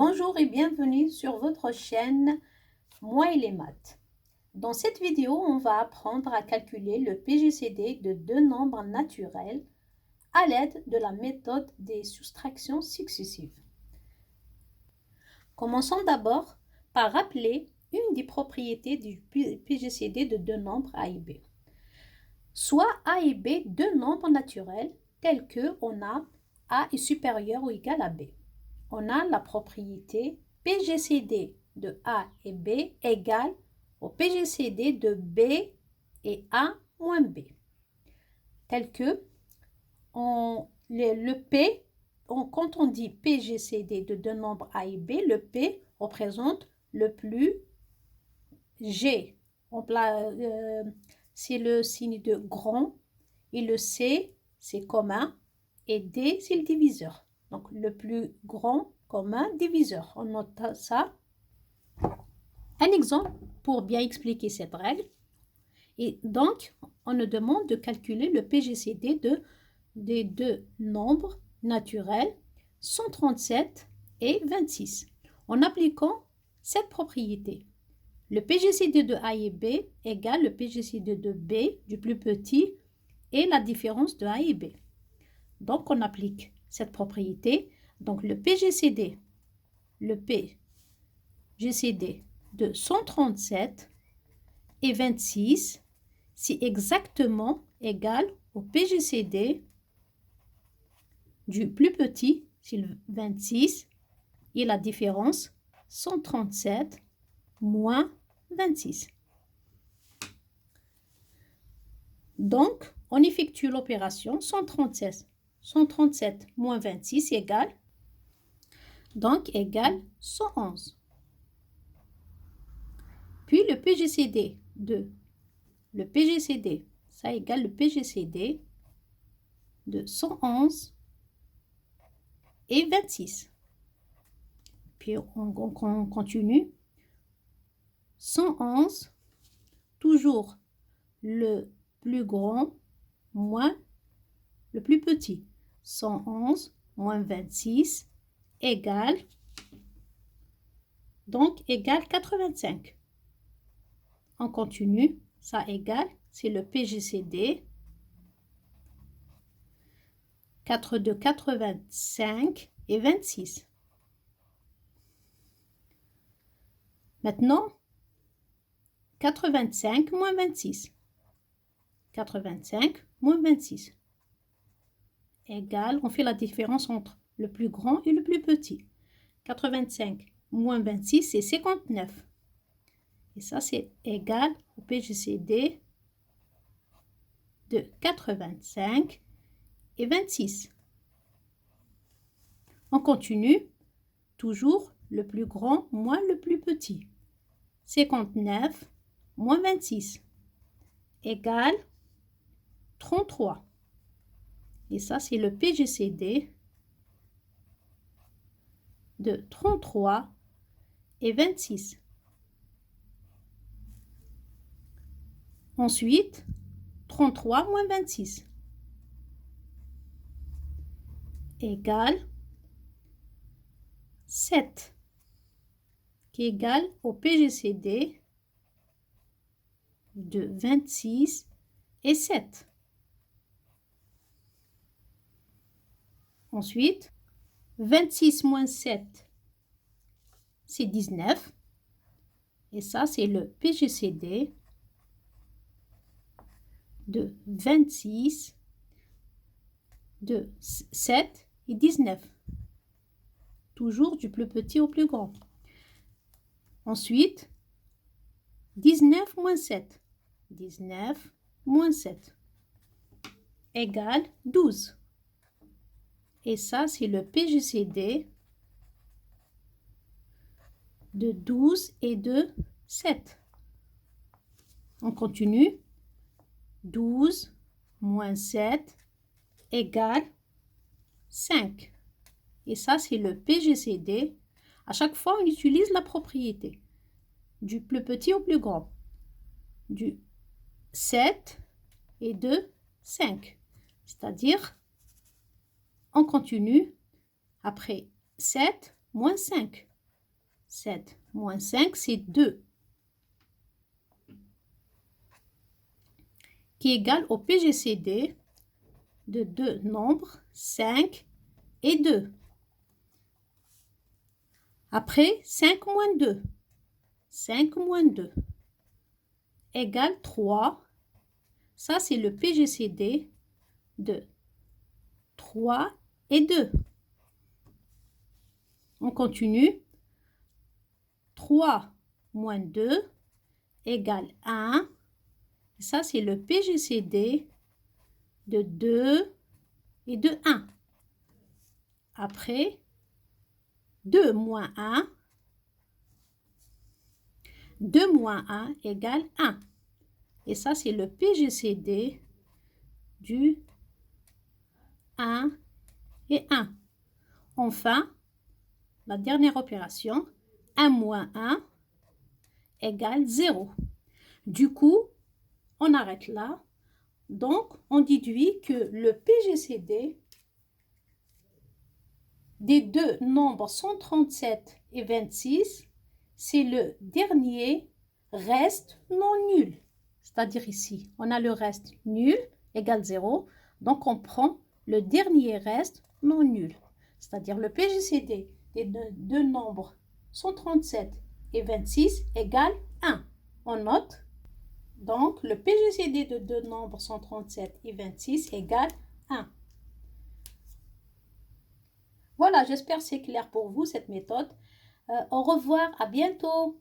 Bonjour et bienvenue sur votre chaîne Moi et les maths. Dans cette vidéo, on va apprendre à calculer le PGCD de deux nombres naturels à l'aide de la méthode des soustractions successives. Commençons d'abord par rappeler une des propriétés du PGCD de deux nombres A et B. Soit A et B deux nombres naturels tels que on a A est supérieur ou égal à B. On a la propriété PGCD de A et B égale au PGCD de B et A moins B. Tel que le P, quand on dit PGCD de deux nombres A et B, le P représente le plus G. C'est le signe de grand et le C, c'est commun et D, c'est le diviseur. Donc, le plus grand commun diviseur. On note ça. Un exemple pour bien expliquer cette règle. Et donc, on nous demande de calculer le PGCD des deux nombres naturels 137 et 26 en appliquant cette propriété. Le PGCD de A et B égale le PGCD de B du plus petit et la différence de A et B. Donc, on applique cette propriété. Donc, le PGCD de 137 et 26, c'est exactement égal au PGCD du plus petit, c'est le 26, et la différence 137 moins 26. Donc, on effectue l'opération 137 moins 26 égale 111. Puis le PGCD, ça égale le PGCD de 111 et 26. Puis on continue. 111, toujours le plus grand moins le plus petit. 111 moins 26 égale 85. On continue, ça égale, c'est le PGCD de 85 et 26. Maintenant, 85 moins 26. 85 moins 26 égale, on fait la différence entre le plus grand et le plus petit. 85 moins 26, c'est 59. Et ça, c'est égal au PGCD de 85 et 26. On continue, toujours le plus grand moins le plus petit. 59 moins 26 égale 33. Et ça, c'est le PGCD de 33 et 26. Ensuite, 33 moins 26 égale 7, qui est égal au PGCD de 26 et 7. Ensuite, 26 moins 7, c'est 19. Et ça, c'est le PGCD de 26, de 7 et 19. Toujours du plus petit au plus grand. Ensuite, 19 moins 7. 19 moins 7 égale 12. Et ça, c'est le PGCD de 12 et de 7. On continue. 12 moins 7 égale 5. Et ça, c'est le PGCD. À chaque fois, on utilise la propriété du plus petit au plus grand. Du 7 et de 5. C'est-à-dire, on continue. Après 7, moins 5. 7 moins 5, c'est 2. Qui est égal au PGCD de deux nombres, 5 et 2. Après, 5 moins 2. 5 moins 2 égale 3. Ça, c'est le PGCD de 3 et 2. On continue. 3 moins 2 égale 1. Ça, c'est le PGCD de 2 et de 1. Après, 2 moins 1. 2 moins 1 égale 1. Et ça, c'est le PGCD du 1 et 1. Enfin, la dernière opération, 1 moins 1 égale 0. Du coup, on arrête là. Donc, on déduit que le PGCD des deux nombres 137 et 26, c'est le dernier reste non nul. C'est-à-dire ici, on a le reste nul égale 0. Donc, on prend le dernier reste non nul. C'est-à-dire le PGCD des deux nombres 137 et 26 égale 1. On note. Donc, le PGCD de deux nombres 137 et 26 égale 1. Voilà, j'espère que c'est clair pour vous cette méthode. Au revoir, à bientôt.